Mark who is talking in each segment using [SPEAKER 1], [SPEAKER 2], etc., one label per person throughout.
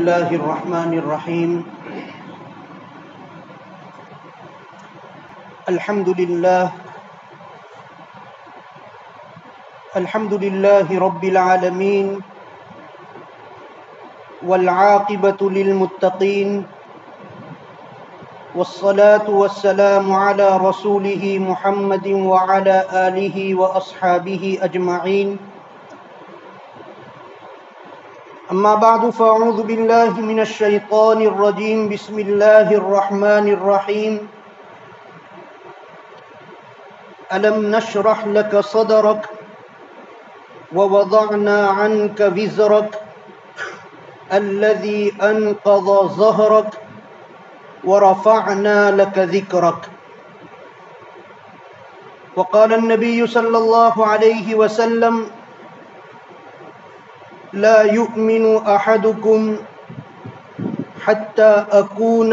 [SPEAKER 1] الله الرحمن الرحيم. الحمد لله رب العالمين، والعاقبة للمتقين، والصلاة والسلام على رسوله محمد وعلى آله وأصحابه أجمعين. أما بعد فأعوذ بالله من الشيطان الرجيم. بسم الله الرحمن الرحيم. ألم نشرح لك صدرك ووضعنا عنك وزرك الذي أنقض ظهرك ورفعنا لك ذكرك. وقال النبي صلى الله عليه وسلم: لا يؤمن أحدكم حتى أكون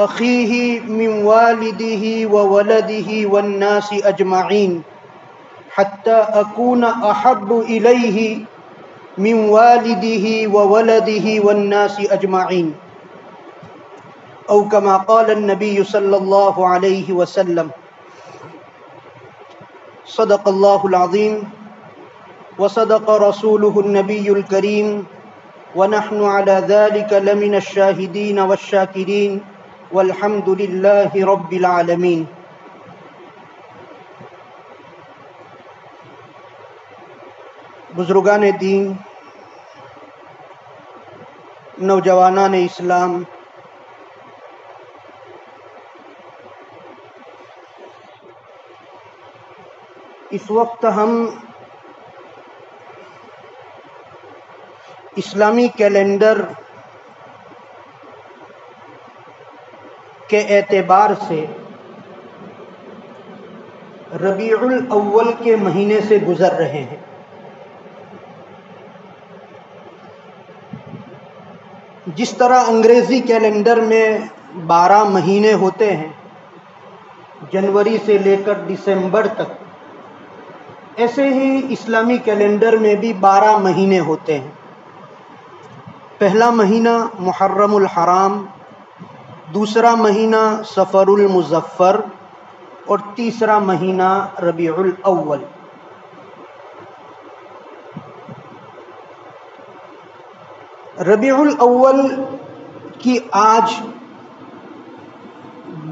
[SPEAKER 1] أخيه من والده وولده والناس أجمعين حتى أكون أحب إليه من والده وولده والناس أجمعين، أو كما قال النبي صلى الله عليه وسلم. صدق الله العظيم وصدق رسوله النبي الكريم، ونحن على ذلك لمن الشاهدين والشاكرين، والحمد لله رب العالمين. بزرگان دین، نوجوانان اسلام، اس وقت ہم اسلامی کیلنڈر کے اعتبار سے ربیع الاول کے مہینے سے گزر رہے ہیں. جس طرح انگریزی کیلنڈر میں 12 مہینے ہوتے ہیں، جنوری سے لے کر دسمبر تک، ایسے ہی اسلامی کیلنڈر میں بھی 12 مہینے ہوتے ہیں. پہلا مہینہ محرم الحرام، دوسرا مہینہ صفر المظفر، اور تیسرا مہینہ ربیع الاول. ربیع الاول کی آج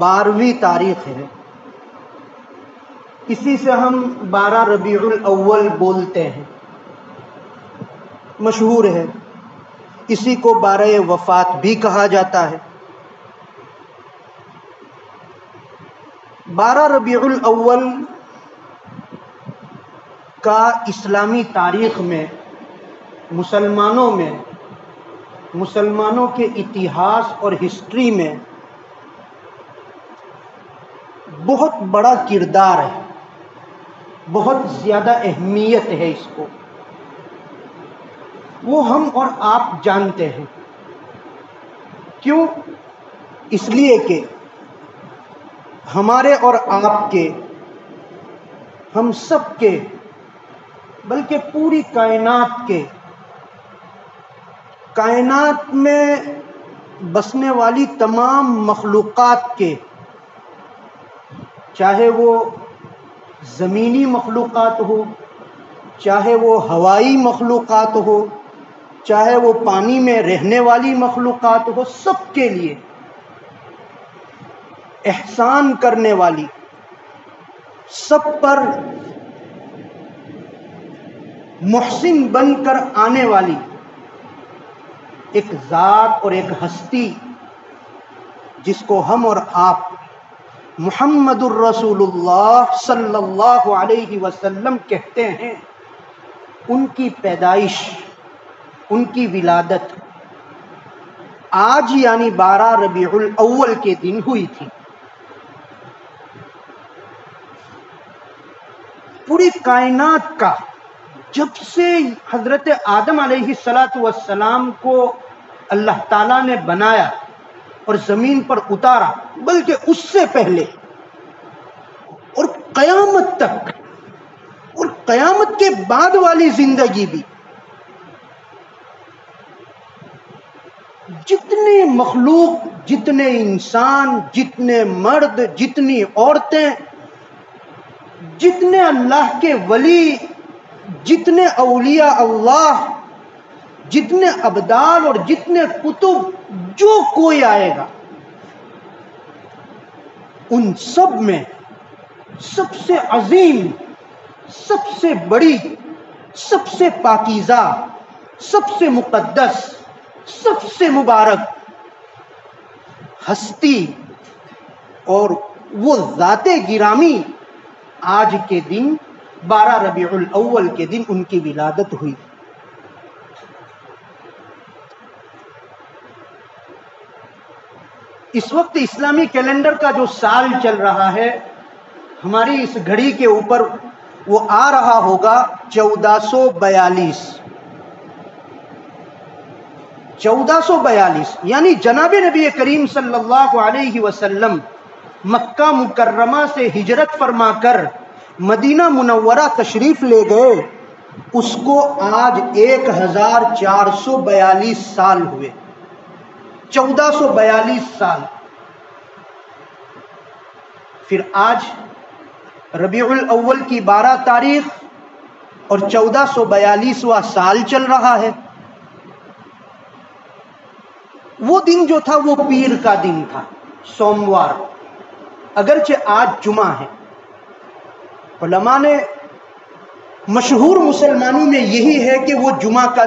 [SPEAKER 1] 12ویں تاریخ ہے. اسی سے ہم 12 ربیع الاول بولتے ہیں، مشہور ہے. اسی کو 12 وفات بھی کہا جاتا ہے. 12 ربیع الاول کا اسلامی تاریخ میں مسلمانوں کے اتہاس اور ہسٹری میں بہت بڑا کردار ہے، بہت زیادہ اہمیت ہے. اس کو وہ ہم اور آپ جانتے ہیں. کیوں؟ اس لیے کہ ہمارے اور آپ کے، ہم سب کے، بلکہ پوری کائنات میں بسنے والی تمام مخلوقات کے، چاہے وہ زمینی مخلوقات ہو، چاہے وہ ہوائی مخلوقات ہو، چاہے وہ پانی میں رہنے والی مخلوقات ہو، سب کے لیے احسان کرنے والی، سب پر محسن بن کر آنے والی ایک ذات اور ایک ہستی، جس کو ہم اور آپ محمد الرسول اللہ صلی اللہ علیہ وسلم کہتے ہیں، ان کی پیدائش، ان کی ولادت آج یعنی 12 ربیع الاول کے دن ہوئی تھی. پوری کائنات کا، جب سے حضرت آدم علیہ السلام کو اللہ تعالیٰ نے بنایا اور زمین پر اتارا، بلکہ اس سے پہلے اور قیامت تک اور قیامت کے بعد والی زندگی بھی جتنے مخلوق، جتنے انسان، جتنے مرد، جتنی عورتیں، جتنے اللہ کے ولی، جتنے اولیاء اللہ، جتنے ابدال اور جتنے کتب، جو کوئی آئے گا، ان سب میں سب سے عظیم، سب سے بڑی، سب سے پاکیزہ، سب سے مقدس، سب سے مبارک ہستی اور وہ ذات گرامی آج کے دن 12 ربیع الاول کے دن ان کی ولادت ہوئی۔ اس وقت اسلامی کیلنڈر کا جو سال چل رہا ہے، ہماری اس گھڑی کے اوپر وہ آ رہا ہوگا 1442۔ 1442 یعنی جناب نبی کریم صلی اللہ علیہ وسلم مکہ مکرمہ سے ہجرت فرما کر مدینہ منورہ تشریف لے گئے، اس کو آج 1442 سال ہوئے۔ 1442 سال۔ پھر آج ربیع الاول کی 12 تاریخ اور 1442واں سال چل رہا ہے۔ وہ دن جو تھا وہ پیر کا دن تھا، سوموار، اگرچہ آج جمعہ ہے۔ علماء نے مشہور مسلمانوں میں یہی ہے کہ وہ جمعہ کا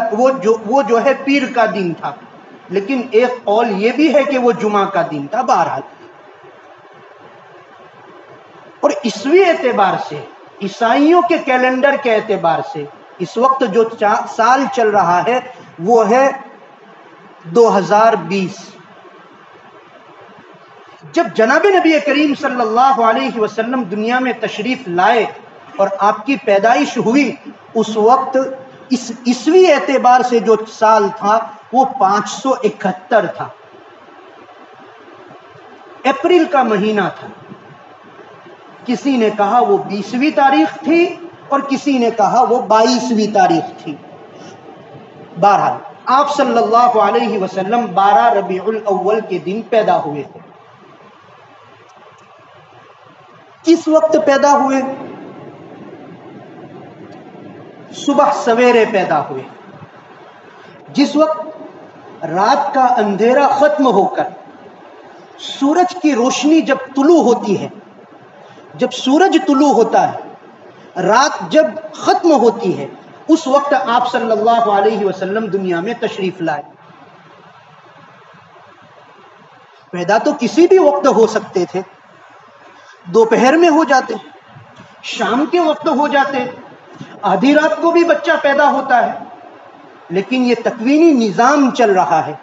[SPEAKER 1] وہ جو ہے پیر کا دن تھا، لیکن ایک قول یہ بھی ہے کہ وہ جمعہ کا دن تھا۔ بہرحال، اور عیسوی اعتبار سے، عیسائیوں کے کیلنڈر کے اعتبار سے اس وقت جو سال چل رہا ہے وہ ہے 2020۔ جب جناب نبی کریم صلی اللہ علیہ وسلم دنیا میں تشریف لائے اور آپ کی پیدائش ہوئی، اس وقت اس عیسوی اعتبار سے جو سال تھا وہ 571 تھا، اپریل کا مہینہ تھا۔ کسی نے کہا وہ 20ویں تاریخ تھی اور کسی نے کہا وہ 22ویں تاریخ تھی۔ بہرحال آپ صلی اللہ علیہ وسلم 12 ربیع الاول کے دن پیدا ہوئے تھے۔ کس وقت پیدا ہوئے؟ صبح سویرے پیدا ہوئے، جس وقت رات کا اندھیرا ختم ہو کر سورج کی روشنی جب طلوع ہوتی ہے، جب سورج طلوع ہوتا ہے، رات جب ختم ہوتی ہے، اس وقت آپ صلی اللہ علیہ وسلم دنیا میں تشریف لائے۔ پیدا تو کسی بھی وقت ہو سکتے تھے، دوپہر میں ہو جاتے، شام کے وقت ہو جاتے، آدھی رات کو بھی بچہ پیدا ہوتا ہے، لیکن یہ تکوینی نظام چل رہا ہے۔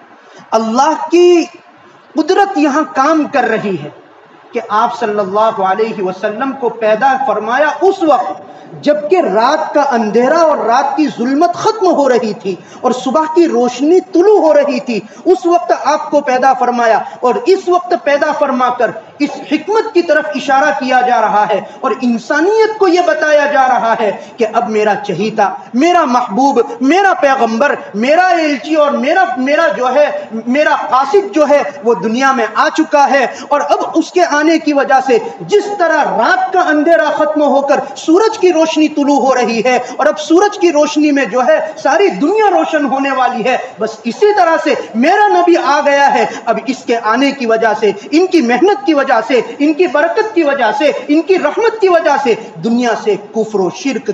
[SPEAKER 1] اللہ کی قدرت یہاں کام کر رہی ہے کہ آپ صلی اللہ علیہ وسلم کو پیدا فرمایا اس وقت جبکہ رات کا اندھیرا اور رات کی ظلمت ختم ہو رہی تھی اور صبح کی روشنی طلوع ہو رہی تھی۔ اس وقت آپ کو پیدا فرمایا اور اس وقت پیدا فرما کر اس حکمت کی طرف اشارہ کیا جا رہا ہے اور انسانیت کو یہ بتایا جا رہا ہے کہ اب میرا چہیتا، میرا محبوب، میرا پیغمبر، میرا ایلچی اور میرا قاصد جو ہے وہ دنیا میں آ چکا ہے، اور اب اس کے آنے کی وجہ سے جس طرح رات کا اندھیرا ختم ہو کر سورج کی روشنی طلوع ہو رہی ہے اور اب سورج کی روشنی میں جو ہے ساری دنیا روشن ہونے والی ہے، بس اسی طرح سے میرا نبی آ گیا ہے۔ اب اس کے آنے کی وجہ سے، ان کی محنت کی وجہ سے، ان کی برکت کی وجہ سے، ان کی رحمت کی وجہ سے دنیا سے کفر و شرک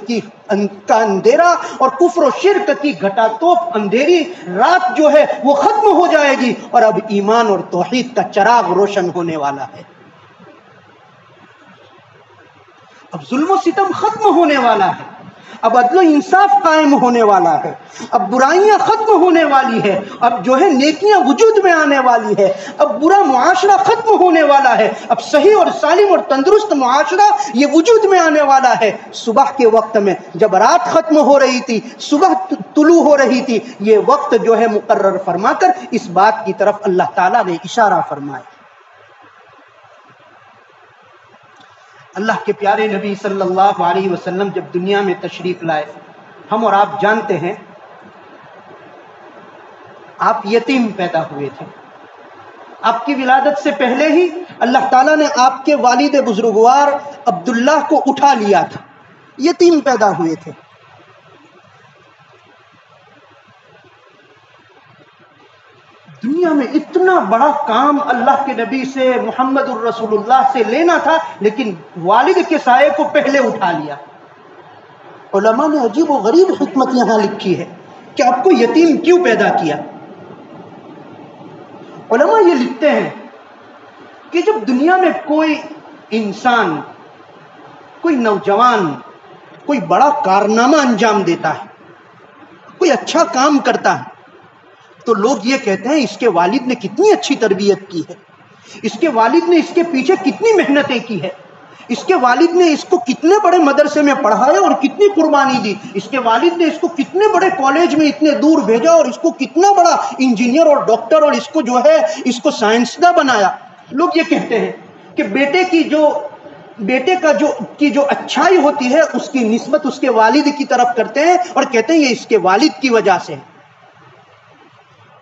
[SPEAKER 1] کا اندھیرا اور کفر و شرک کی گھٹا توپ اندھیری رات جو ہے وہ ختم ہو جائے گی اور اب ایمان اور توحید کا چراغ روشن ہونے والا ہے۔ اب ظلم و ستم ختم ہونے والا ہے، اب عدل و انصاف قائم ہونے والا ہے، اب برائیاں ختم ہونے والی ہے، اب جو ہے نیکیاں وجود میں آنے والی ہے، اب برا معاشرہ ختم ہونے والا ہے، اب صحیح اور سالم اور تندرست معاشرہ یہ وجود میں آنے والا ہے۔ صبح کے وقت میں جب رات ختم ہو رہی تھی، صبح طلوع ہو رہی تھی، یہ وقت جو ہے مقرر فرما کر اس بات کی طرف اللہ تعالیٰ نے اشارہ فرمایا۔ اللہ کے پیارے نبی صلی اللہ علیہ وسلم جب دنیا میں تشریف لائے، ہم اور آپ جانتے ہیں آپ یتیم پیدا ہوئے تھے. آپ کی ولادت سے پہلے ہی اللہ تعالیٰ نے آپ کے والد بزرگوار عبداللہ کو اٹھا لیا تھا. یتیم پیدا ہوئے تھے. دنیا میں اتنا بڑا کام اللہ کے نبی سے محمد الرسول اللہ سے لینا تھا، لیکن والد کے سائے کو پہلے اٹھا لیا. علماء نے عجیب و غریب حکمت یہاں لکھی ہے کہ آپ کو یتیم کیوں پیدا کیا. علماء یہ لکھتے ہیں کہ جب دنیا میں کوئی انسان، کوئی نوجوان کوئی بڑا کارنامہ انجام دیتا ہے، کوئی اچھا کام کرتا ہے، تو لوگ یہ کہتے ہیں اس کے والد نے کتنی اچھی تربیت کی ہے، اس کے والد نے اس کے پیچھے کتنی محنتیں کی ہے، اس کے والد نے اس کو کتنے بڑے مدرسے میں پڑھایا اور کتنی قربانی دی، اس کے والد نے اس کو کتنے بڑے کالج میں اتنے دور بھیجا اور اس کو کتنا بڑا انجینئر اور ڈاکٹر اور اس کو جو ہے اس کو سائنسداں بنایا. لوگ یہ کہتے ہیں کہ بیٹے کی جو اچھائی ہوتی ہے اس کی نسبت اس کے والد کی طرف کرتے ہیں اور کہتے ہیں یہ اس کے والد کی وجہ سے ہے.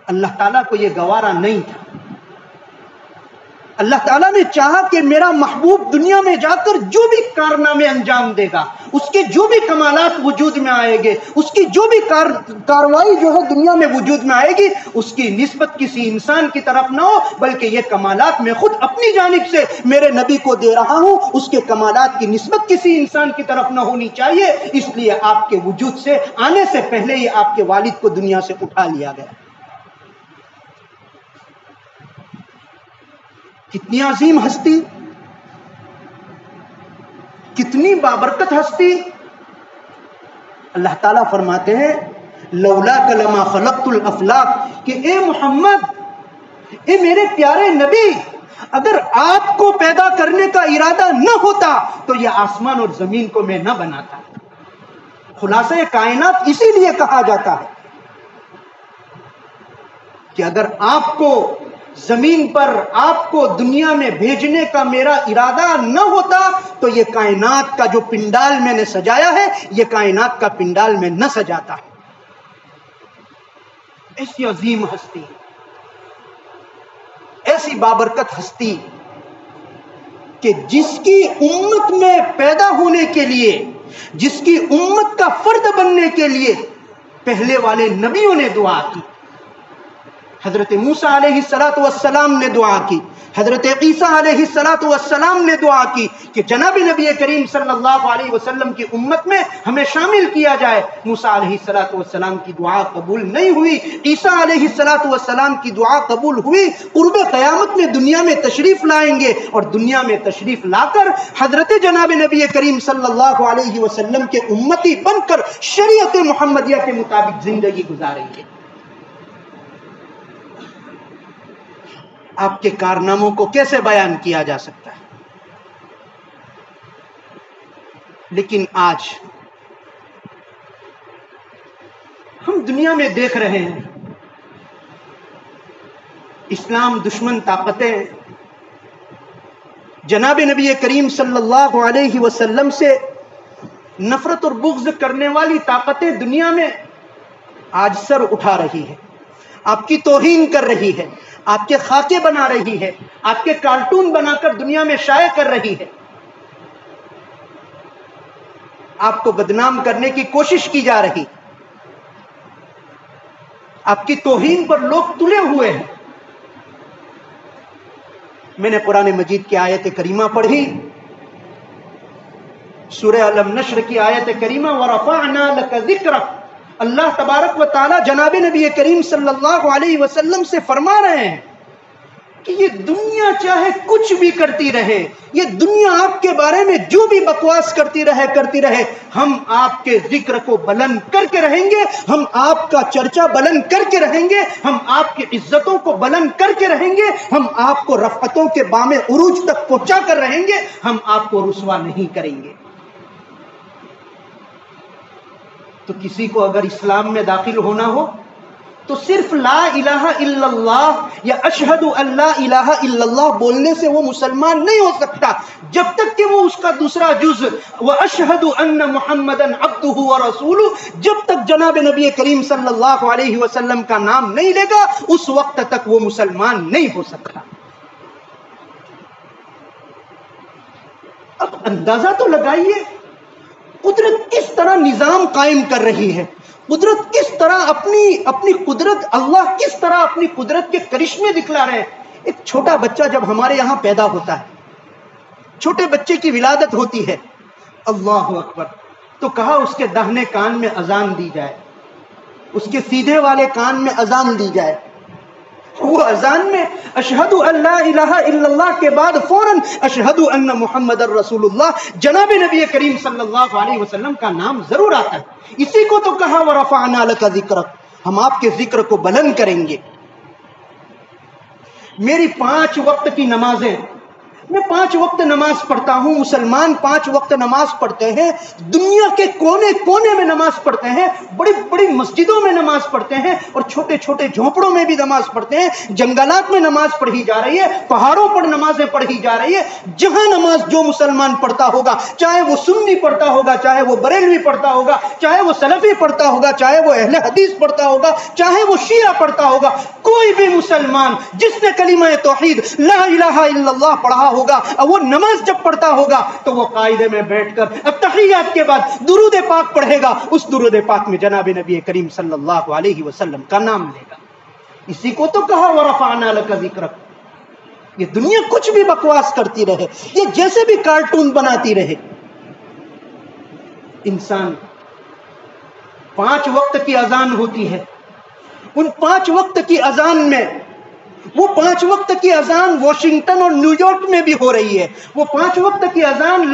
[SPEAKER 1] اللہ تعالیٰ کو یہ گوارا نہیں تھا. اللہ تعالیٰ نے چاہا کہ میرا محبوب دنیا میں جا کر جو بھی کارنامے انجام دے گا، اس کے جو بھی کمالات وجود میں آئے گے، اس کی جو بھی کاروائی جو ہے دنیا میں وجود میں آئے گی، اس کی نسبت کسی انسان کی طرف نہ ہو، بلکہ یہ کمالات میں خود اپنی جانب سے میرے نبی کو دے رہا ہوں. اس کے کمالات کی نسبت کسی انسان کی طرف نہ ہونی چاہیے. اس لیے آپ کے وجود سے آنے سے پہلے ہی آپ کے والد کو دنیا سے اٹھا لیا گیا. کتنی عظیم ہستی، کتنی بابرکت ہستی. اللہ تعالیٰ فرماتے ہیں لولاک لما خلقت الافلاک، کہ اے محمد، اے میرے پیارے نبی، اگر آپ کو پیدا کرنے کا ارادہ نہ ہوتا تو یہ آسمان اور زمین کو میں نہ بناتا. خلاصہ کائنات اسی لیے کہا جاتا ہے کہ اگر آپ کو زمین پر، آپ کو دنیا میں بھیجنے کا میرا ارادہ نہ ہوتا تو یہ کائنات کا جو پنڈال میں نے سجایا ہے، یہ کائنات کا پنڈال میں نہ سجاتا. ایسی عظیم ہستی، ایسی بابرکت ہستی کہ جس کی امت میں پیدا ہونے کے لیے، جس کی امت کا فرد بننے کے لیے پہلے والے نبیوں نے دعا کی. حضرت موسیٰ علیہ السلام نے دعا کی، حضرت عیسیٰ علیہ السلام نے دعا کی کہ جناب نبی کریم صلی اللہ علیہ وسلم کی امت میں ہمیں شامل کیا جائے. موسیٰ علیہ السلام کی دعا قبول نہیں ہوئی، عیسیٰ علیہ السلام کی دعا قبول ہوئی. قرب قیامت میں دنیا میں تشریف لائیں گے اور دنیا میں تشریف لا کر حضرت جناب نبی کریم صلی اللہ علیہ وسلم کے امتی بن کر شریعت محمدیہ کے مطابق زندگی گزاریں گے. آپ کے کارناموں کو کیسے بیان کیا جا سکتا ہے؟ لیکن آج ہم دنیا میں دیکھ رہے ہیں اسلام دشمن طاقتیں جناب نبی کریم صلی اللہ علیہ وسلم سے نفرت اور بغض کرنے والی طاقتیں دنیا میں آج سر اٹھا رہی ہے، آپ کی توہین کر رہی ہے، آپ کے خاکے بنا رہی ہے، آپ کے کارٹون بنا کر دنیا میں شائع کر رہی ہے. آپ کو بدنام کرنے کی کوشش کی جا رہی، آپ کی توہین پر لوگ تلے ہوئے ہیں. میں نے قرآن مجید کی آیت کریمہ پڑھی، سورہ الم نشر کی آیت کریمہ وَرَفَعْنَا لَكَ ذِكْرَكَ. اللہ تبارک و تعالی جناب نبی کریم صلی اللہ علیہ وسلم سے فرما رہے ہیں کہ یہ دنیا چاہے کچھ بھی کرتی رہے، یہ دنیا آپ کے بارے میں جو بھی بکواس کرتی رہے، ہم آپ کے ذکر کو بلند کر کے رہیں گے، ہم آپ کا چرچا بلند کر کے رہیں گے، ہم آپ کی عزتوں کو بلند کر کے رہیں گے، ہم آپ کو رفعتوں کے بام عروج تک پہنچا کر رہیں گے، ہم آپ کو رسوا نہیں کریں گے. تو کسی کو اگر اسلام میں داخل ہونا ہو تو صرف لا الہ الا اللہ یا اشہد ان لا الہ الا اللہ بولنے سے وہ مسلمان نہیں ہو سکتا جب تک کہ وہ اس کا دوسرا جز واشہد ان محمدا عبدہ ورسولہ جب تک جناب نبی کریم صلی اللہ علیہ وسلم کا نام نہیں لے گا اس وقت تک وہ مسلمان نہیں ہو سکتا. اب اندازہ تو لگائیے قدرت کس طرح نظام قائم کر رہی ہے, قدرت کس طرح اپنی قدرت, اللہ کس طرح اپنی قدرت کے کرشمے دکھلا رہے ہیں. ایک چھوٹا بچہ جب ہمارے یہاں پیدا ہوتا ہے, چھوٹے بچے کی ولادت ہوتی ہے, اللہ اکبر, تو کہا اس کے داہنے کان میں اذان دی جائے, اس کے سیدھے والے کان میں اذان دی جائے. وہ اذان میں اشہد ان لا الہ الا اللہ کے بعد فوراً اشہد ان محمد الرسول اللہ جناب نبی کریم صلی اللہ علیہ وسلم کا نام ضرور آتا ہے. اسی کو تو کہا ورفعنا لک ذکرک, ہم آپ کے ذکر کو بلند کریں گے. میری 5 وقت کی نمازیں, میں 5 وقت نماز پڑھتا ہوں, مسلمان 5 وقت نماز پڑھتے ہیں, دنیا کے کونے کونے میں نماز پڑھتے ہیں, بڑی بڑی مسجدوں میں نماز پڑھتے ہیں اور چھوٹے چھوٹے جھونپڑوں میں بھی نماز پڑھتے ہیں, جنگلات میں نماز پڑھی جا رہی ہے, پہاڑوں پر نمازیں پڑھی جا رہی ہے. جہاں نماز جو مسلمان پڑھتا ہوگا, چاہے وہ سنی پڑھتا ہوگا, چاہے وہ بریلوی پڑھتا ہوگا, چاہے وہ سلفی پڑھتا ہوگا, چاہے وہ اہل حدیث پڑھتا ہوگا, چاہے وہ شیعہ پڑھتا ہوگا, کوئی بھی مسلمان جس نے کلمہ توحید لا الہ الا اللہ پڑھا ہوگا, وہ نماز جب پڑھتا ہوگا تو وہ قاعدے میں بیٹھ کر التحیات کے بعد درود پاک پڑھے گا. اس درود پاک میں جناب نبی کریم صلی اللہ علیہ وسلم کا نام لے گا. اسی کو تو کہا ورفعنا لک ذکرک. یہ دنیا کچھ بھی بکواس کرتی رہے, یہ جیسے بھی کارٹون بناتی رہے, انسان 5 وقت کی اذان ہوتی ہے, ان 5 وقت کی اذان میں وہ 5 وقت کی اذان واشنگٹن اور نیو یارک میں بھی ہو رہی ہے, وہ 5 وقت کی اذان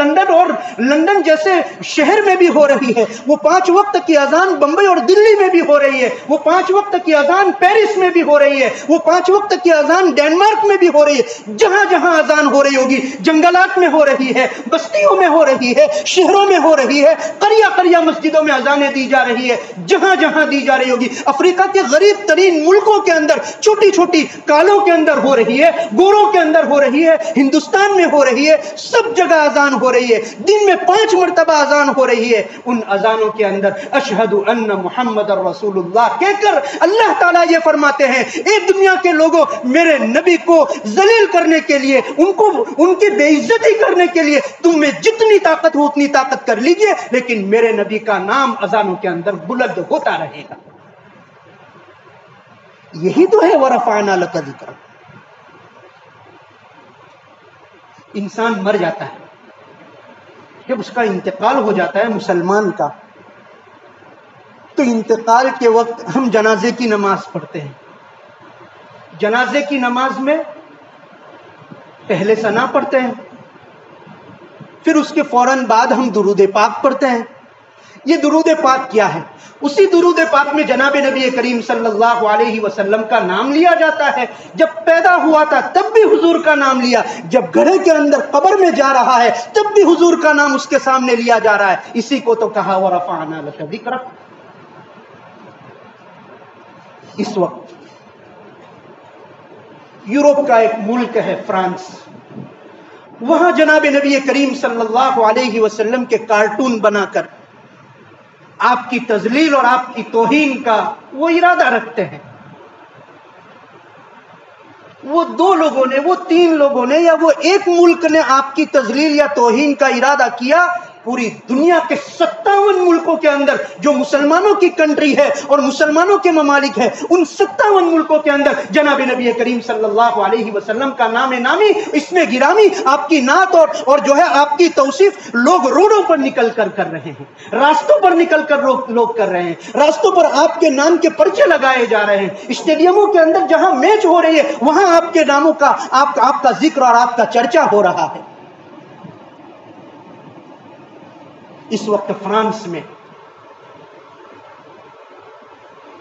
[SPEAKER 1] لندن جیسے شہر میں بھی ہو رہی ہے, وہ 5 وقت کی اذان بمبئی اور دلی میں بھی ہو رہی ہے, وہ 5 وقت کی اذان پیرس میں بھی ہو رہی ہے, وہ 5 وقت کی اذان ڈینمارک میں بھی ہو رہی ہے. جہاں جہاں اذان ہو رہی ہوگی, جنگلات میں ہو رہی ہے, بستیوں میں ہو رہی ہے, شہروں میں ہو رہی ہے, قریہ قریہ مسجدوں میں اذانیں دی جا رہی ہے, جہاں جہاں دی جا رہی ہوگی. افریقہ کے غریب ترین ملکوں کے اندر چھوٹی چھوٹی کالوں کے اندر ہو رہی ہے, گوروں کے اندر ہو رہی ہے, ہندوستان میں ہو رہی ہے, سب جگہ اذان ہو رہی ہے. دن میں 5 مرتبہ اذان ہو رہی ہے. ان اذانوں کے اندر اشہد ان محمد الرسول اللہ کہہ کر اللہ تعالیٰ یہ فرماتے ہیں, اے دنیا کے لوگوں, میرے نبی کو ذلیل کرنے کے لیے, ان کی بے عزتی کرنے کے لیے تم میں جتنی طاقت ہو اتنی طاقت کر لیجئے, لیکن میرے نبی کا نام اذانوں کے اندر بلند ہوتا رہے گا. یہی تو ہے ورفعنا لک ذکرک. انسان مر جاتا ہے, جب اس کا انتقال ہو جاتا ہے مسلمان کا, تو انتقال کے وقت ہم جنازے کی نماز پڑھتے ہیں. جنازے کی نماز میں پہلے ثنا پڑھتے ہیں, پھر اس کے فوراً بعد ہم درود پاک پڑھتے ہیں. یہ درود پاک کیا ہے؟ اسی درود پاک میں جناب نبی کریم صلی اللہ علیہ وسلم کا نام لیا جاتا ہے. جب پیدا ہوا تھا تب بھی حضور کا نام لیا, جب گڑھے کے اندر قبر میں جا رہا ہے تب بھی حضور کا نام اس کے سامنے لیا جا رہا ہے. اسی کو تو کہا ورفعنا لک ذکرک. اس وقت یورپ کا ایک ملک ہے فرانس, وہاں جناب نبی کریم صلی اللہ علیہ وسلم کے کارٹون بنا کر آپ کی تذلیل اور آپ کی توہین کا وہ ارادہ رکھتے ہیں. وہ 2 لوگوں نے, وہ 3 لوگوں نے, یا وہ ایک ملک نے آپ کی تذلیل یا توہین کا ارادہ کیا, پوری دنیا کے 57 ملکوں کے اندر جو مسلمانوں کی کنٹری ہے اور مسلمانوں کے ممالک ہے, ان 57 ملکوں کے اندر جناب نبی کریم صلی اللہ علیہ وسلم کا نام نامی, اس میں گرامی, آپ کی نعت اور جو ہے آپ کی توصیف لوگ روڈوں پر نکل کر رہے ہیں, راستوں پر نکل کر لوگ کر رہے ہیں, راستوں پر آپ کے نام کے پرچے لگائے جا رہے ہیں, اسٹیڈیموں کے اندر جہاں میچ ہو رہی ہے وہاں آپ کے ناموں کا آپ کا ذکر اور آپ کا چرچا ہو رہا ہے. اس وقت فرانس میں,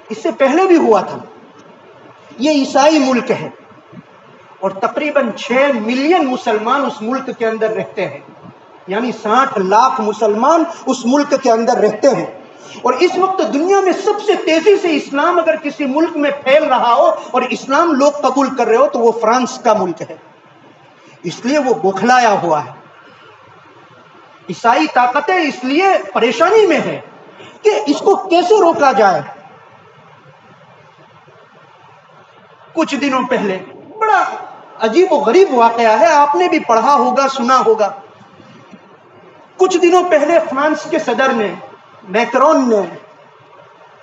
[SPEAKER 1] اس سے پہلے بھی ہوا تھا, یہ عیسائی ملک ہے اور تقریباً 6 ملین مسلمان اس ملک کے اندر رہتے ہیں, یعنی 60 لاکھ مسلمان اس ملک کے اندر رہتے ہیں. اور اس وقت دنیا میں سب سے تیزی سے اسلام اگر کسی ملک میں پھیل رہا ہو اور اسلام لوگ قبول کر رہے ہو تو وہ فرانس کا ملک ہے. اس لیے وہ بوکھلایا ہوا ہے. عیسائی طاقتیں اس لیے پریشانی میں ہے کہ اس کو کیسے روکا جائے. کچھ دنوں پہلے بڑا عجیب و غریب واقعہ ہے، آپ نے بھی پڑھا ہوگا، سنا ہوگا. کچھ دنوں پہلے فرانس کے صدر نے، میکرون نے،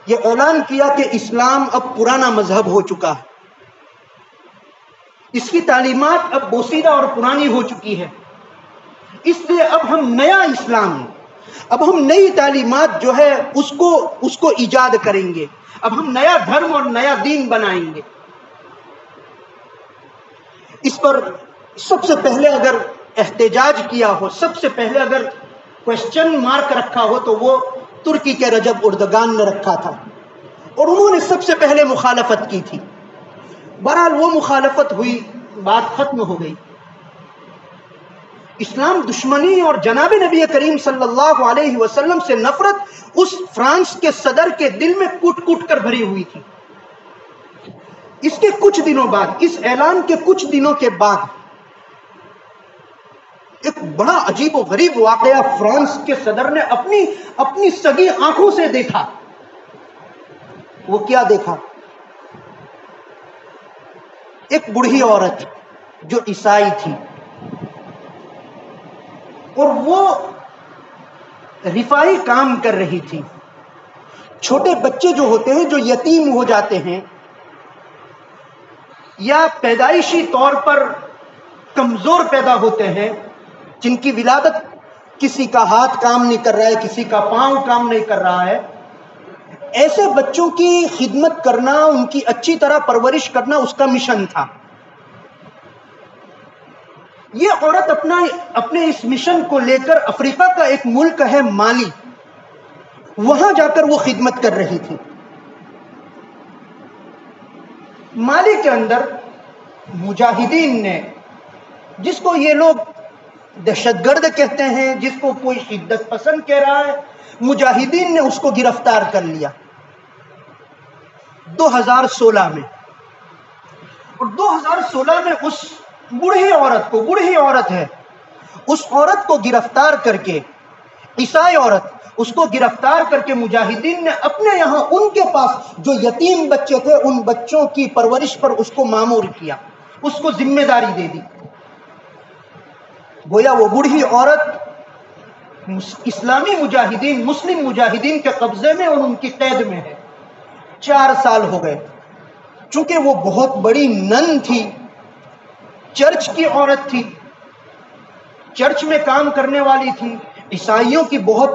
[SPEAKER 1] یہ اعلان کیا کہ اسلام اب پرانا مذہب ہو چکا ہے. اس کی تعلیمات اب بوسیدہ اور پرانی ہو چکی ہے، اس لیے اب ہم نیا اسلام، اب ہم نئی تعلیمات جو ہے اس کو ایجاد کریں گے. اب ہم نیا دھرم اور نیا دین بنائیں گے. اس پر سب سے پہلے اگر احتجاج کیا ہو، سب سے پہلے اگر کوشچن مارک رکھا ہو تو وہ ترکی کے رجب اردگان نے رکھا تھا، اور انہوں نے سب سے پہلے مخالفت کی تھی. بہرحال وہ مخالفت ہوئی، بات ختم ہو گئی. اسلام دشمنی اور جناب نبی کریم صلی اللہ علیہ وسلم سے نفرت اس فرانس کے صدر کے دل میں کٹ کٹ کر بھری ہوئی تھی. اس کے کچھ دنوں بعد، اس اعلان کے کچھ دنوں کے بعد، ایک بڑا عجیب و غریب واقعہ فرانس کے صدر نے اپنی سگی آنکھوں سے دیکھا. وہ کیا دیکھا؟ ایک بوڑھی عورت جو عیسائی تھی، اور وہ رفاہی کام کر رہی تھی. چھوٹے بچے جو ہوتے ہیں، جو یتیم ہو جاتے ہیں یا پیدائشی طور پر کمزور پیدا ہوتے ہیں، جن کی ولادت کسی کا ہاتھ کام نہیں کر رہا ہے، کسی کا پاؤں کام نہیں کر رہا ہے، ایسے بچوں کی خدمت کرنا، ان کی اچھی طرح پرورش کرنا اس کا مشن تھا. یہ عورت اپنے اس مشن کو لے کر افریقہ کا ایک ملک ہے مالی، وہاں جا کر وہ خدمت کر رہی تھی. مالی کے اندر مجاہدین نے، جس کو یہ لوگ دہشت گرد کہتے ہیں، جس کو کوئی شدت پسند کہہ رہا ہے، مجاہدین نے اس کو گرفتار کر لیا 2016 میں. اور 2016 میں اس بوڑھی عورت ہے، اس عورت کو گرفتار کر کے، عیسائی عورت، اس کو گرفتار کر کے مجاہدین نے اپنے یہاں ان کے پاس جو یتیم بچے تھے، ان بچوں کی پرورش پر اس کو مامور کیا، اس کو ذمہ داری دے دی. گویا وہ بوڑھی عورت اسلامی مجاہدین، مسلم مجاہدین کے قبضے میں اور ان کی قید میں ہے. 4 سال ہو گئے. چونکہ وہ بہت بڑی نن تھی، چرچ کی عورت تھی، چرچ میں کام کرنے والی تھی، عیسائیوں کی بہت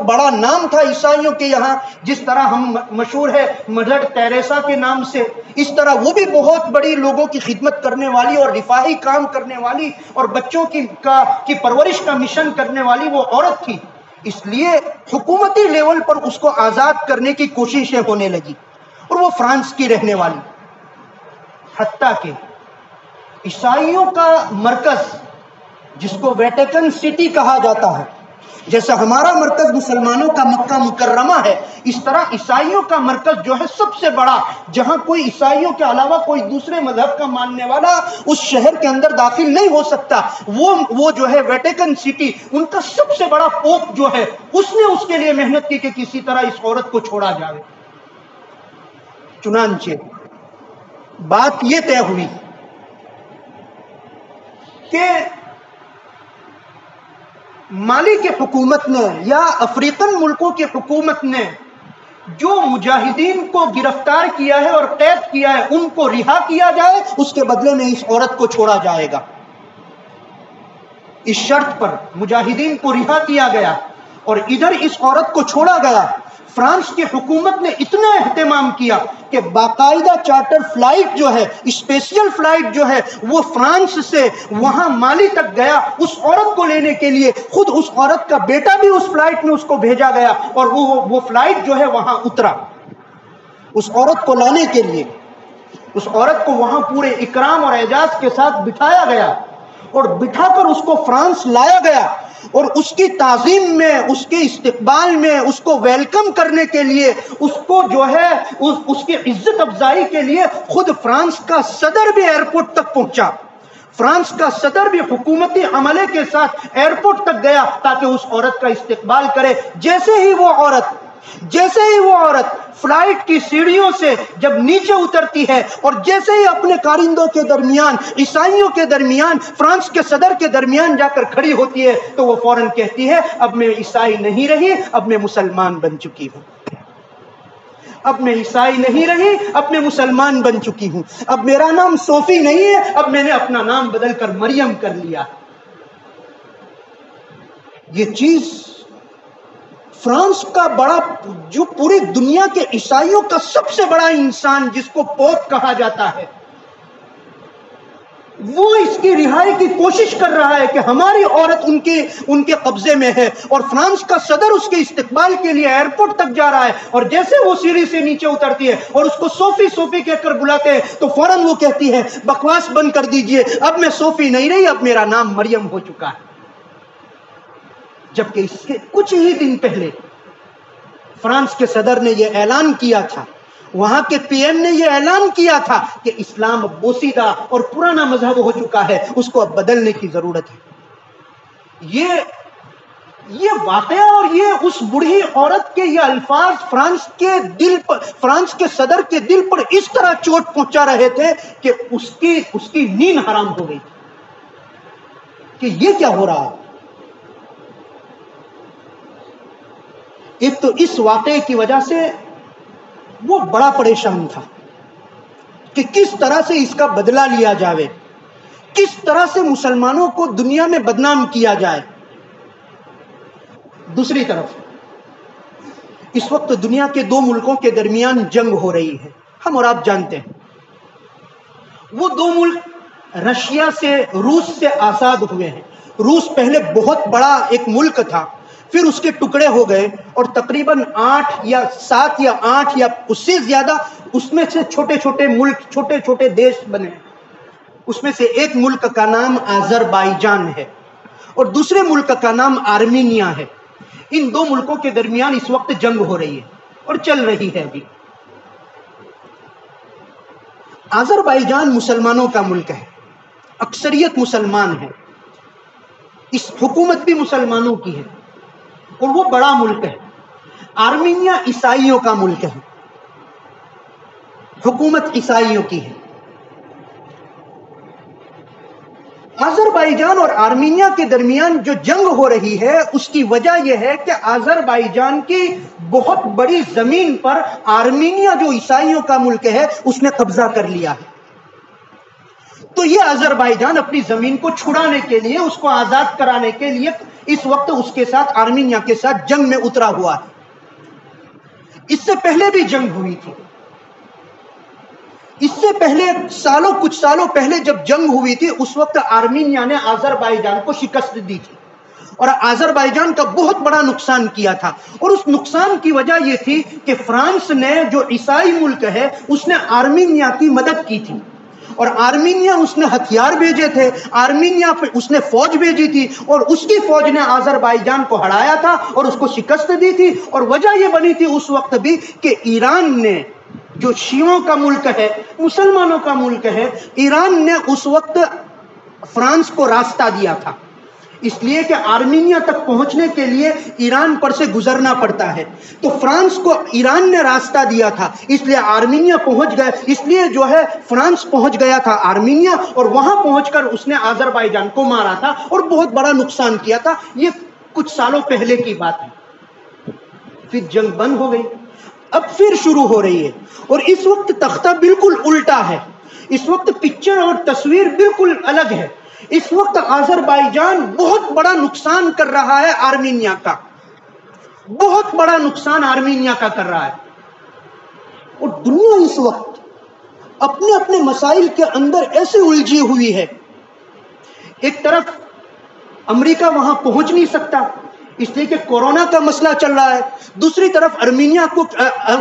[SPEAKER 1] بڑا نام تھا عیسائیوں کے یہاں. جس طرح ہم مشہور ہے مدر ٹیریسا کے نام سے، اس طرح وہ بھی بہت بڑی لوگوں کی خدمت کرنے والی اور رفاہی کام کرنے والی اور بچوں کی پرورش کا مشن کرنے والی وہ عورت تھی. اس لیے حکومتی لیول پر اس کو آزاد کرنے کی کوششیں ہونے لگی، اور وہ فرانس کی رہنے والی. حتیٰ کہ عیسائیوں کا مرکز، جس کو ویٹیکن سٹی کہا جاتا ہے، جیسا ہمارا مرکز مسلمانوں کا مکہ مکرمہ ہے، اس طرح عیسائیوں کا مرکز جو ہے سب سے بڑا، جہاں کوئی عیسائیوں کے علاوہ کوئی دوسرے مذہب کا ماننے والا اس شہر کے اندر داخل نہیں ہو سکتا، وہ جو ہے ویٹیکن سٹی، ان کا سب سے بڑا پوپ جو ہے، اس نے اس کے لیے محنت کی کہ کسی طرح اس عورت کو چھوڑا جائے. چنانچہ بات یہ طے ہوئی کہ مالی کی حکومت نے یا افریقن ملکوں کی حکومت نے جو مجاہدین کو گرفتار کیا ہے اور قید کیا ہے، ان کو رہا کیا جائے، اس کے بدلے میں اس عورت کو چھوڑا جائے گا. اس شرط پر مجاہدین کو رہا کیا گیا اور ادھر اس عورت کو چھوڑا گیا. فرانس کی حکومت نے اتنا اہتمام کیا کہ باقاعدہ چارٹر فلائٹ جو ہے، اسپیشل فلائٹ جو ہے، وہ فرانس سے وہاں مالی تک گیا اس عورت کو لینے کے لیے. خود اس عورت کا بیٹا بھی اس فلائٹ میں اس کو بھیجا گیا اور وہ فلائٹ جو ہے وہاں اترا اس عورت کو لانے کے لیے. اس عورت کو وہاں پورے اکرام اور اعزاز کے ساتھ بٹھایا گیا اور بٹھا کر اس کو فرانس لایا گیا. اور اس کی تعظیم میں، اس کے استقبال میں، اس کو ویلکم کرنے کے لیے، اس کو جو ہے اس کی عزت افزائی کے لیے خود فرانس کا صدر بھی ایئرپورٹ تک پہنچا. فرانس کا صدر بھی حکومتی عملے کے ساتھ ایئرپورٹ تک گیا تاکہ اس عورت کا استقبال کرے. جیسے ہی وہ عورت فلائٹ کی سیڑھیوں سے جب نیچے اترتی ہے اور جیسے ہی اپنے کارندوں کے درمیان، عیسائیوں کے درمیان، فرانس کے صدر کے درمیان جا کر کھڑی ہوتی ہے تو وہ فوراً کہتی ہے اب میں عیسائی نہیں رہی، اب میں مسلمان بن چکی ہوں. اب میں عیسائی نہیں رہی، اب میں مسلمان بن چکی ہوں. اب میرا نام صوفی نہیں ہے، اب میں نے اپنا نام بدل کر مریم کر لیا. یہ چیز فرانس کا بڑا، جو پوری دنیا کے عیسائیوں کا سب سے بڑا انسان جس کو پوپ کہا جاتا ہے، وہ اس کی رہائی کی کوشش کر رہا ہے کہ ہماری عورت ان کے قبضے میں ہے. اور فرانس کا صدر اس کے استقبال کے لیے ایئرپورٹ تک جا رہا ہے اور جیسے وہ سیڑھی سے نیچے اترتی ہے اور اس کو صوفی صوفی کہہ کر بلاتے ہیں تو فوراً وہ کہتی ہے بکواس بند کر دیجئے، اب میں صوفی نہیں رہی، اب میرا نام مریم ہو چکا ہے. جبکہ اس کے کچھ ہی دن پہلے فرانس کے صدر نے یہ اعلان کیا تھا، وہاں کے پی ایم نے یہ اعلان کیا تھا کہ اسلام اب بوسیدہ اور پرانا مذہب ہو چکا ہے، اس کو اب بدلنے کی ضرورت ہے. یہ واقعہ اور یہ اس بوڑھی عورت کے یہ الفاظ فرانس کے صدر کے دل پر اس طرح چوٹ پہنچا رہے تھے کہ اس کی نیند حرام ہو گئی کہ یہ کیا ہو رہا ہے. ایک تو اس واقعے کی وجہ سے وہ بڑا پریشان تھا کہ کس طرح سے اس کا بدلہ لیا جائے، کس طرح سے مسلمانوں کو دنیا میں بدنام کیا جائے. دوسری طرف اس وقت دنیا کے دو ملکوں کے درمیان جنگ ہو رہی ہے، ہم اور آپ جانتے ہیں. وہ دو ملک رشیا سے، روس سے آزاد ہوئے ہیں. روس پہلے بہت بڑا ایک ملک تھا، پھر اس کے ٹکڑے ہو گئے اور تقریباً 7 یا 8 یا اس سے زیادہ اس میں سے چھوٹے چھوٹے ملک، چھوٹے چھوٹے دیش بنے. اس میں سے ایک ملک کا نام آذربائیجان ہے اور دوسرے ملک کا نام آرمینیا ہے. ان دو ملکوں کے درمیان اس وقت جنگ ہو رہی ہے اور چل رہی ہے ابھی. آذربائیجان مسلمانوں کا ملک ہے، اکثریت مسلمان ہے، اس حکومت بھی مسلمانوں کی ہے اور وہ بڑا ملک ہے. آرمینیا عیسائیوں کا ملک ہے، حکومت عیسائیوں کی ہے. آذربائیجان اور آرمینیا کے درمیان جو جنگ ہو رہی ہے اس کی وجہ یہ ہے کہ آذربائیجان کی بہت بڑی زمین پر آرمینیا جو عیسائیوں کا ملک ہے اس نے قبضہ کر لیا ہے. تو یہ آذربائیجان اپنی زمین کو چھڑانے کے لیے، اس کو آزاد کرانے کے لیے اس وقت اس کے ساتھ، آرمینیا کے ساتھ جنگ میں اترا ہوا ہے. اس سے پہلے بھی جنگ ہوئی تھی. اس سے پہلے کچھ سالوں پہلے جب جنگ ہوئی تھی اس وقت آرمینیا نے آذربائیجان کو شکست دی تھی اور آذربائیجان کا بہت بڑا نقصان کیا تھا. اور اس نقصان کی وجہ یہ تھی کہ فرانس نے، جو عیسائی ملک ہے، اس نے آرمینیا کی مدد کی تھی اور آرمینیا اس نے ہتھیار بھیجے تھے، آرمینیا پہ اس نے فوج بھیجی تھی اور اس کی فوج نے آذربائیجان کو ہرایا تھا اور اس کو شکست دی تھی. اور وجہ یہ بنی تھی اس وقت بھی کہ ایران نے، جو شیعوں کا ملک ہے، مسلمانوں کا ملک ہے، ایران نے اس وقت فرانس کو راستہ دیا تھا، اس لیے کہ آرمینیا تک پہنچنے کے لیے ایران پر سے گزرنا پڑتا ہے. تو فرانس کو ایران نے راستہ دیا تھا، اس لیے آرمینیا پہنچ گئے، اس لیے جو ہے فرانس پہنچ گیا تھا آرمینیا اور وہاں پہنچ کر اس نے آذربائیجان کو مارا تھا اور بہت بڑا نقصان کیا تھا. یہ کچھ سالوں پہلے کی بات ہے. پھر جنگ بند ہو گئی، اب پھر شروع ہو رہی ہے اور اس وقت تختہ بالکل الٹا ہے. اس وقت پکچر اور تصویر بالکل الگ ہے. اس وقت آذربائیجان بہت بڑا نقصان کر رہا ہے آرمینیا کا، بہت بڑا نقصان آرمینیا کا کر رہا ہے. اور دنیا اس وقت اپنے اپنے مسائل کے اندر ایسے الجھی ہوئی ہے. ایک طرف امریکہ وہاں پہنچ نہیں سکتا، اس لیے کہ کورونا کا مسئلہ چل رہا ہے. دوسری طرف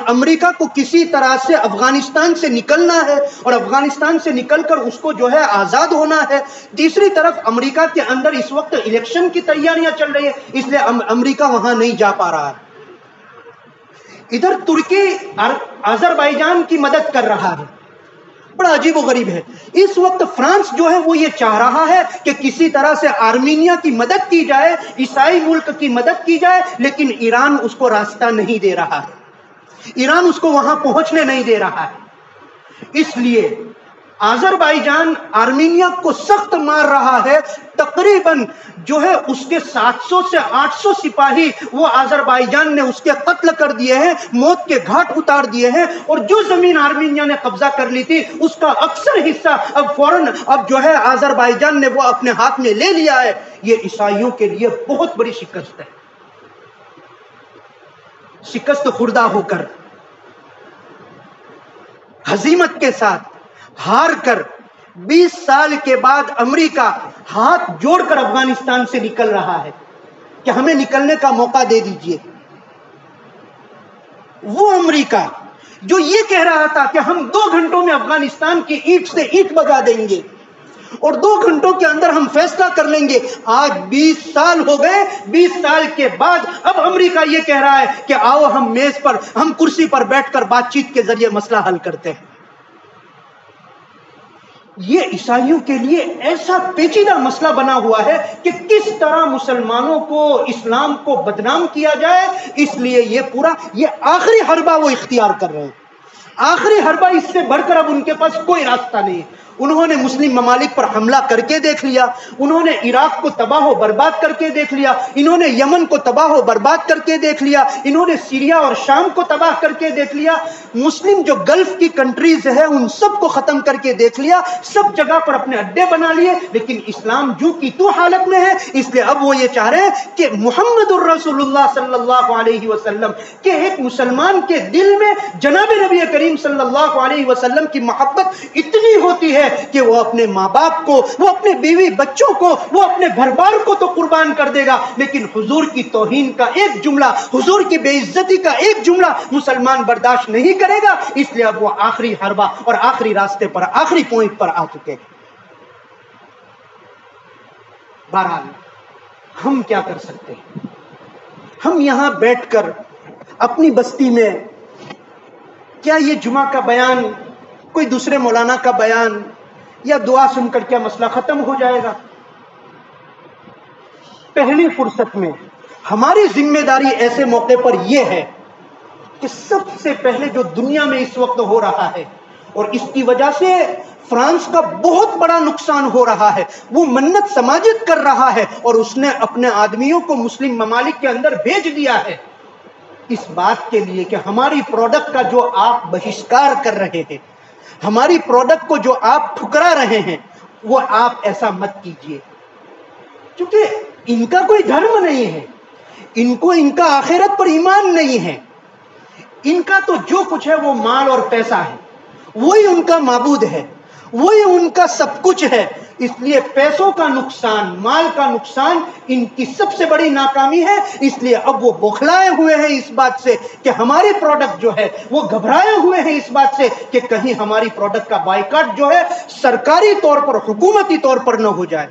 [SPEAKER 1] امریکہ کو کسی طرح سے افغانستان سے نکلنا ہے اور افغانستان سے نکل کر اس کو جو ہے آزاد ہونا ہے. تیسری طرف امریکہ کے اندر اس وقت الیکشن کی تیاریاں چل رہی ہیں، اس لیے امریکہ وہاں نہیں جا پا رہا ہے. ادھر ترکی آذربائیجان کی مدد کر رہا ہے. بڑا عجیب و غریب ہے. اس وقت فرانس جو ہے وہ یہ چاہ رہا ہے کہ کسی طرح سے آرمینیا کی مدد کی جائے، عیسائی ملک کی مدد کی جائے، لیکن ایران اس کو راستہ نہیں دے رہا ہے، ایران اس کو وہاں پہنچنے نہیں دے رہا ہے. اس لیے آذربائیجان آرمینیا کو سخت مار رہا ہے. تقریباً جو ہے اس کے 700 سے 800 سپاہی وہ آذربائیجان نے اس کے قتل کر دیے ہیں، موت کے گھاٹ اتار دیے ہیں. اور جو زمین آرمینیا نے قبضہ کر لی تھی اس کا اکثر حصہ اب جو ہے آذربائیجان نے وہ اپنے ہاتھ میں لے لیا ہے. یہ عیسائیوں کے لیے بہت بڑی شکست ہے. شکست خوردہ ہو کر، ہزیمت کے ساتھ ہار کر 20 سال کے بعد امریکہ ہاتھ جوڑ کر افغانستان سے نکل رہا ہے کہ ہمیں نکلنے کا موقع دے دیجئے. وہ امریکہ جو یہ کہہ رہا تھا کہ ہم 2 گھنٹوں میں افغانستان کی اینٹ سے اینٹ بجا دیں گے اور 2 گھنٹوں کے اندر ہم فیصلہ کر لیں گے، آج 20 سال ہو گئے. 20 سال کے بعد اب امریکہ یہ کہہ رہا ہے کہ آؤ ہم کرسی پر بیٹھ کر بات چیت کے ذریعے مسئلہ حل کرتے ہیں. یہ عیسائیوں کے لیے ایسا پیچیدہ مسئلہ بنا ہوا ہے کہ کس طرح مسلمانوں کو، اسلام کو بدنام کیا جائے. اس لیے یہ آخری حربہ وہ اختیار کر رہے ہیں. آخری حربہ، اس سے بڑھ کر اب ان کے پاس کوئی راستہ نہیں ہے. انہوں نے مسلم ممالک پر حملہ کر کے دیکھ لیا، انہوں نے عراق کو تباہ و برباد کر کے دیکھ لیا، انہوں نے یمن کو تباہ و برباد کر کے دیکھ لیا، انہوں نے سیریا اور شام کو تباہ کر کے دیکھ لیا. مسلم جو گلف کی کنٹریز ہیں ان سب کو ختم کر کے دیکھ لیا، سب جگہ پر اپنے اڈے بنا لیے. لیکن اسلام جو کی تو حالت میں ہے. اس لیے اب وہ یہ چاہ رہے ہیں کہ محمد الرسول اللہ صلی اللہ علیہ وسلم کہ ایک مسلمان کے دل میں جناب نبی کریم صلی اللہ علیہ وسلم کی محبت اتنی ہوتی ہے کہ وہ اپنے ماں باپ کو، وہ اپنے بیوی بچوں کو، وہ اپنے گھر بار کو تو قربان کر دے گا، لیکن حضور کی توہین کا ایک جملہ، حضور کی بے عزتی کا ایک جملہ مسلمان برداشت نہیں کرے گا. اس لیے اب وہ آخری حربہ اور آخری راستے پر، آخری پوائنٹ پر آ چکے ہیں. بہرحال ہم کیا کر سکتے ہیں؟ ہم یہاں بیٹھ کر اپنی بستی میں کیا یہ جمعہ کا بیان، کوئی دوسرے مولانا کا بیان یا دعا سن کر کیا مسئلہ ختم ہو جائے گا؟ پہلی فرصت میں ہماری ذمہ داری ایسے موقع پر یہ ہے کہ سب سے پہلے جو دنیا میں اس وقت ہو رہا ہے اور اس کی وجہ سے فرانس کا بہت بڑا نقصان ہو رہا ہے، وہ منت سماجت کر رہا ہے اور اس نے اپنے آدمیوں کو مسلم ممالک کے اندر بھیج دیا ہے اس بات کے لیے کہ ہماری پروڈکٹ کا جو آپ بہشکار کر رہے ہیں، ہماری پروڈکٹ کو جو آپ ٹھکرا رہے ہیں، وہ آپ ایسا مت کیجئے. کیونکہ ان کا کوئی دھرم نہیں ہے، ان کو ان کا آخرت پر ایمان نہیں ہے. ان کا تو جو کچھ ہے وہ مال اور پیسہ ہے، وہی ان کا معبود ہے، وہی ان کا سب کچھ ہے. اس لیے پیسوں کا نقصان، مال کا نقصان ان کی سب سے بڑی ناکامی ہے. اس لیے اب وہ بوکھلائے ہوئے ہیں اس بات سے کہ ہماری پروڈکٹ جو ہے، وہ گھبرائے ہوئے ہیں اس بات سے کہ کہیں ہماری پروڈکٹ کا بائیکاٹ جو ہے سرکاری طور پر، حکومتی طور پر نہ ہو جائے.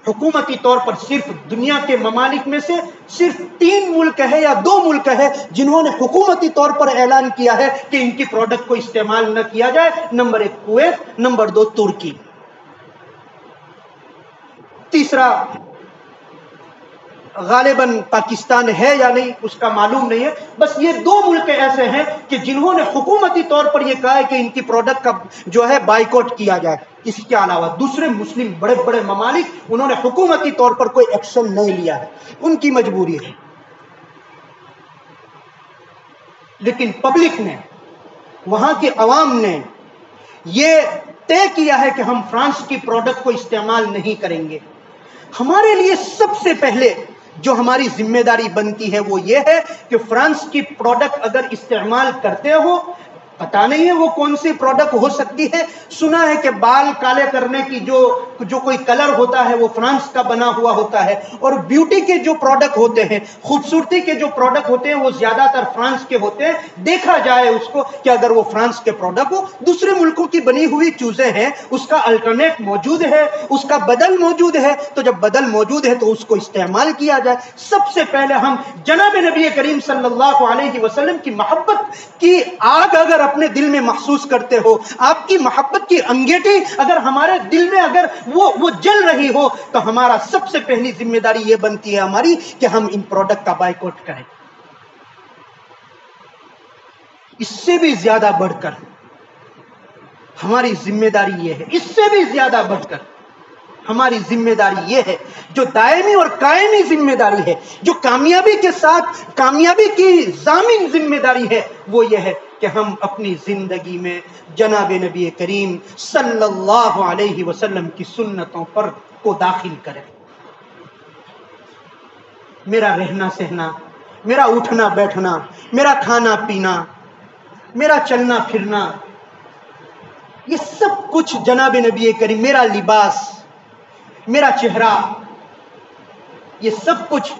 [SPEAKER 1] حکومتی طور پر صرف دنیا کے ممالک میں سے صرف 3 ملک ہے یا 2 ملک ہے جنہوں نے حکومتی طور پر اعلان کیا ہے کہ ان کی پروڈکٹ کو استعمال نہ کیا جائے. نمبر 1 کویت، نمبر 2 ترکی، تیسرا غالباً پاکستان ہے یا نہیں اس کا معلوم نہیں ہے. بس یہ 2 ملک ایسے ہیں کہ جنہوں نے حکومتی طور پر یہ کہا ہے کہ ان کی پروڈکٹ کا جو ہے بائیکاٹ کیا جائے. اس کے علاوہ دوسرے مسلم بڑے بڑے ممالک انہوں نے حکومتی طور پر کوئی ایکشن نہیں لیا ہے، ان کی مجبوری ہے. لیکن پبلک نے، وہاں کی عوام نے یہ طے کیا ہے کہ ہم فرانس کی پروڈکٹ کو استعمال نہیں کریں گے. ہمارے لیے سب سے پہلے جو ہماری ذمہ داری بنتی ہے وہ یہ ہے کہ فرانس کی پروڈکٹ اگر استعمال کرتے ہو پتہ نہیں ہے وہ کون سی پروڈکٹ ہو سکتی ہے. سنا ہے کہ بال کالے کرنے کی جو کوئی کلر ہوتا ہے وہ فرانس کا بنا ہوا ہوتا ہے, اور بیوٹی کے جو پروڈکٹ ہوتے ہیں, خوبصورتی کے جو پروڈکٹ ہوتے ہیں وہ زیادہ تر فرانس کے ہوتے ہیں. دیکھا جائے اس کو کہ اگر وہ فرانس کے پروڈکٹ ہو, دوسرے ملکوں کی بنی ہوئی چیزیں ہیں, اس کا الٹرنیٹ موجود ہے, اس کا بدل موجود ہے, تو جب بدل موجود ہے تو اس کو استعمال کیا جائے. سب سے پہلے ہم جناب نبی کریم صلی اللہ علیہ وسلم کی محبت کی آگ اگر اپنے دل میں محسوس کرتے ہو, آپ کی محبت کی انگیٹھی اگر ہمارے دل میں اگر وہ جل رہی ہو, تو ہمارا سب سے پہلی ذمہ داری یہ بنتی ہے ہماری کہ ہم ان پروڈکٹ کا بائیکاٹ کریں. اس سے بھی زیادہ بڑھ کر ہماری ذمہ داری یہ ہے, اس سے بھی زیادہ بڑھ کر ہماری ذمہ داری یہ ہے, جو دائمی اور قائمی ذمہ داری ہے, جو کامیابی کے ساتھ کامیابی کی ضامن ذمہ داری ہے, وہ یہ ہے کہ ہم اپنی زندگی میں جناب نبی کریم صلی اللہ علیہ وسلم کی سنتوں پر کو داخل کریں. میرا رہنا سہنا, میرا اٹھنا بیٹھنا, میرا کھانا پینا, میرا چلنا پھرنا, یہ سب کچھ جناب نبی کریم, میرا لباس, میرا چہرہ, یہ سب کچھ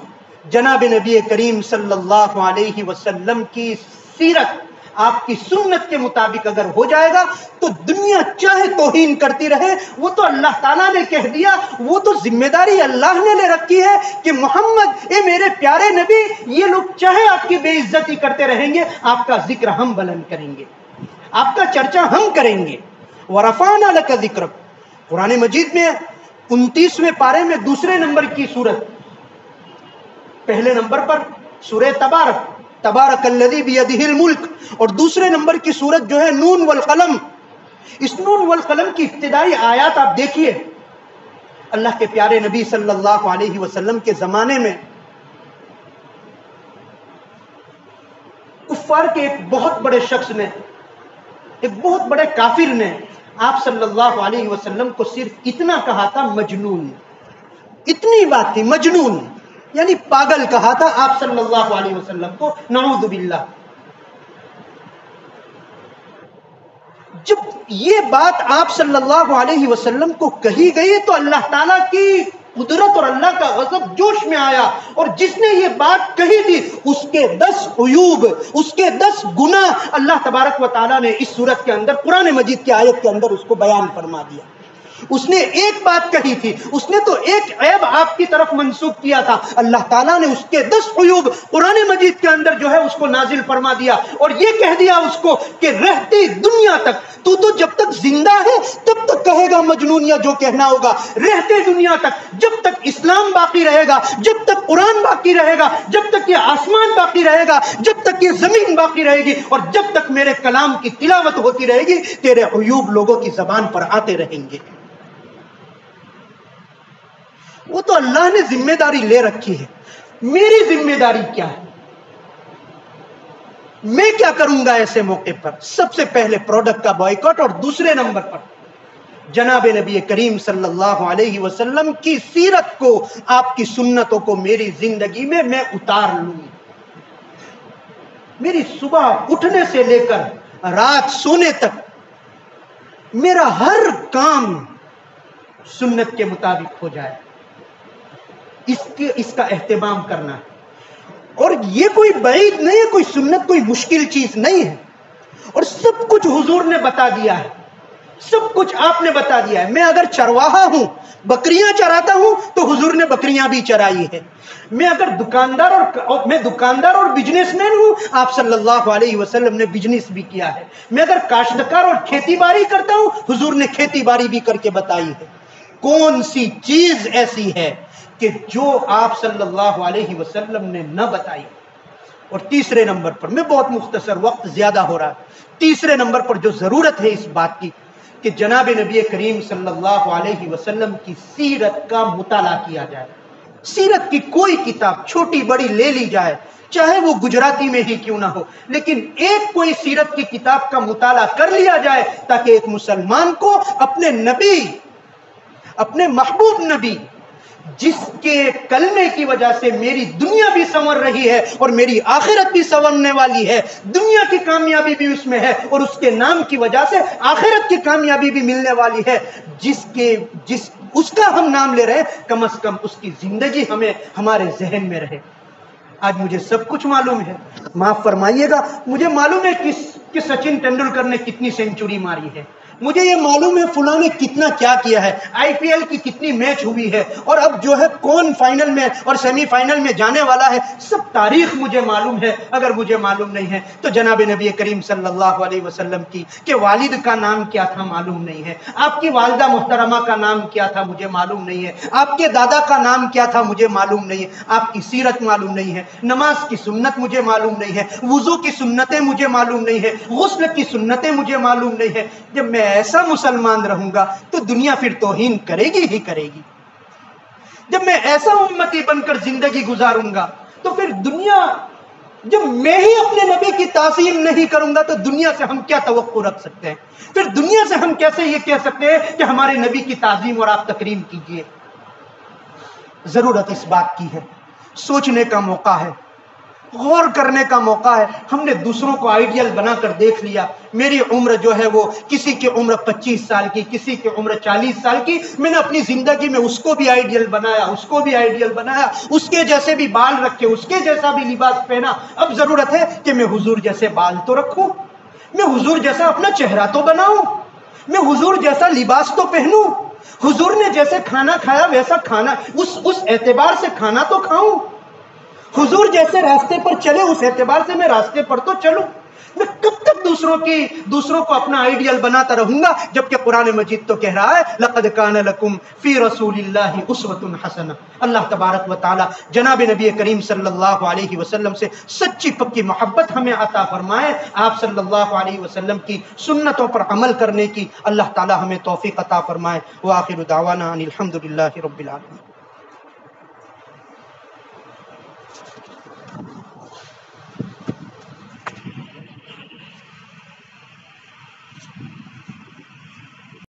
[SPEAKER 1] جناب نبی کریم صلی اللہ علیہ وسلم کی سیرت, آپ کی سنت کے مطابق اگر ہو جائے گا تو دنیا چاہے توہین کرتی رہے, وہ تو اللہ تعالیٰ نے کہہ دیا, وہ تو ذمہ داری اللہ نے لے رکھی ہے کہ محمد اے میرے پیارے نبی, یہ لوگ چاہے آپ کی بے عزتی کرتے رہیں گے, آپ کا ذکر ہم بلند کریں گے, آپ کا چرچا ہم کریں گے. وَرَفَعْنَا لَكَ ذِكْرَكَ, قرآن مجید میں 29ویں پارے میں دوسرے نمبر کی سورت, پہلے نمبر پر سورہ تبارک الذی بیدہ الملک, اور دوسرے نمبر کی سورت جو ہے نون والقلم. اس نون والقلم کی ابتدائی آیات آپ دیکھیے, اللہ کے پیارے نبی صلی اللہ علیہ وسلم کے زمانے میں کفار کے ایک بہت بڑے شخص نے, ایک بہت بڑے کافر نے آپ صلی اللہ علیہ وسلم کو صرف اتنا کہا تھا مجنون, اتنی بات تھی, مجنون یعنی پاگل کہا تھا آپ صلی اللہ علیہ وسلم کو, نعوذ باللہ. جب یہ بات آپ صلی اللہ علیہ وسلم کو کہی گئی تو اللہ تعالیٰ کی قدرت اور اللہ کا غضب جوش میں آیا, اور جس نے یہ بات کہی تھی اس کے 10 عیوب, اس کے 10 گناہ اللہ تبارک و تعالیٰ نے اس سورت کے اندر, قرآن مجید کی آیت کے اندر اس کو بیان فرما دیا. اس نے ایک بات کہی تھی, اس نے تو ایک عیب آپ کی طرف منسوب کیا تھا, اللہ تعالیٰ نے اس کے 10 عیوب قرآن مجید کے اندر جو ہے اس کو نازل فرما دیا, اور یہ کہہ دیا اس کو کہ رہتی دنیا تک تو جب تک زندہ ہے تب تک کہے گا مجنون یا جو کہنا ہوگا, رہتے دنیا تک, جب تک اسلام باقی رہے گا, جب تک قرآن باقی رہے گا, جب تک یہ آسمان باقی رہے گا, جب تک یہ زمین باقی رہے گی, اور جب تک میرے کلام کی تلاوت ہوتی رہے گی, تیرے عیوب لوگوں کی زبان پر آتے رہیں گے. وہ تو اللہ نے ذمہ داری لے رکھی ہے, میری ذمہ داری کیا ہے, میں کیا کروں گا ایسے موقع پر؟ سب سے پہلے پروڈکٹ کا بائیکاٹ, اور دوسرے نمبر پر جناب نبی کریم صلی اللہ علیہ وسلم کی سیرت کو, آپ کی سنتوں کو میری زندگی میں میں اتار لوں. میری صبح اٹھنے سے لے کر رات سونے تک میرا ہر کام سنت کے مطابق ہو جائے, اس کا اہتمام کرنا ہے. اور یہ کوئی بعید نہیں ہے, کوئی سنت کوئی مشکل چیز نہیں ہے, اور سب کچھ حضور نے بتا دیا ہے, سب کچھ آپ نے بتا دیا ہے. میں اگر چرواہا ہوں, بکریاں چراتا ہوں, تو حضور نے بکریاں بھی چرائی ہے. میں اگر دکاندار اور بزنس مین ہوں, آپ صلی اللہ علیہ وسلم نے بزنس بھی کیا ہے. میں اگر کاشتکار اور کھیتی باڑی کرتا ہوں, حضور نے کھیتی باڑی بھی کر کے بتائی ہے. کون سی چیز ایسی ہے کہ جو آپ صلی اللہ علیہ وسلم نے نہ بتائی؟ اور تیسرے نمبر پر, میں بہت مختصر, وقت زیادہ ہو رہا ہے, تیسرے نمبر پر جو ضرورت ہے اس بات کی کہ جناب نبی کریم صلی اللہ علیہ وسلم کی سیرت کا مطالعہ کیا جائے. سیرت کی کوئی کتاب چھوٹی بڑی لے لی جائے, چاہے وہ گجراتی میں ہی کیوں نہ ہو, لیکن ایک کوئی سیرت کی کتاب کا مطالعہ کر لیا جائے تاکہ ایک مسلمان کو اپنے نبی, اپنے محبوب نبی جس کے کلمے کی وجہ سے میری دنیا بھی سنور رہی ہے اور میری آخرت بھی سنورنے والی ہے، دنیا کی کامیابی بھی اس میں ہے اور اس کے نام کی وجہ سے آخرت کی کامیابی بھی ملنے والی ہے، اس کا ہم نام لے رہے ہیں، کم از کم اس کی زندگی ہمیں ہمارے ذہن میں رہے۔ آج مجھے سب کچھ معلوم ہے، معاف فرمائیے گا، مجھے معلوم ہے کہ سچن تندولکر نے کتنی سینچری ماری ہے، مجھے یہ معلوم ہے فلاں نے کتنا کیا کیا ہے، آئی پی ایل کی کتنی میچ ہوئی ہے، اور اب جو ہے کون فائنل میں اور سیمی فائنل میں جانے والا ہے، سب تاریخ مجھے معلوم ہے۔ اگر مجھے معلوم نہیں ہے تو جناب نبی کریم صلی اللہ علیہ وسلم کی کہ والد کا نام کیا تھا معلوم نہیں ہے، آپ کی والدہ محترمہ کا نام کیا تھا مجھے معلوم نہیں ہے، آپ کے دادا کا نام کیا تھا مجھے معلوم نہیں ہے، آپ کی سیرت معلوم نہیں ہے، نماز کی سنت مجھے معلوم نہیں ہے، وضو کی سنتیں مجھے معلوم نہیں ہے، غسل کی سنتیں مجھے معلوم نہیں ہے۔ جب میں ایسا مسلمان رہوں گا تو دنیا پھر توہین کرے گی ہی کرے گی۔ جب میں ایسا امتی بن کر زندگی گزاروں گا تو پھر دنیا، جب میں ہی اپنے نبی کی تعظیم نہیں کروں گا تو دنیا سے ہم کیا توقع رکھ سکتے ہیں؟ پھر دنیا سے ہم کیسے یہ کہہ سکتے ہیں کہ ہمارے نبی کی تعظیم اور آپ تکریم کیجئے؟ ضرورت اس بات کی ہے، سوچنے کا موقع ہے، غور کرنے کا موقع ہے۔ ہم نے دوسروں کو آئیڈیل بنا کر دیکھ لیا، میری عمر جو ہے وہ کسی کی عمر 25 سال کی، کسی کی عمر 40 سال کی، میں نے اپنی زندگی میں اس کو بھی آئیڈیل بنایا، اس کو بھی آئیڈیل بنایا، اس کے جیسے بھی بال رکھے، اس کے جیسا بھی لباس پہنا۔ اب ضرورت ہے کہ میں حضور جیسے بال تو رکھوں، میں حضور جیسا اپنا چہرہ تو بناؤں، میں حضور جیسا لباس تو پہنوں، حضور نے جیسے کھانا کھایا ویسا کھانا اس اعتبار سے کھانا تو کھاؤں، حضور جیسے راستے پر چلے اس اعتبار سے میں راستے پر تو چلوں۔ میں کب تک دوسروں کو اپنا آئیڈیل بناتا رہوں گا، جبکہ قرآن مجید تو کہہ رہا ہے لقد کان لکم فی رسول اللہ اسوۃ حسنہ۔ اللہ تبارک و تعالی جناب نبی کریم صلی اللہ علیہ وسلم سے سچی پکی محبت ہمیں عطا فرمائے، آپ صلی اللہ علیہ وسلم کی سنتوں پر عمل کرنے کی اللہ تعالی ہمیں توفیق عطا فرمائے۔ وآخر دعوانا ان الحمد للہ رب العالمین۔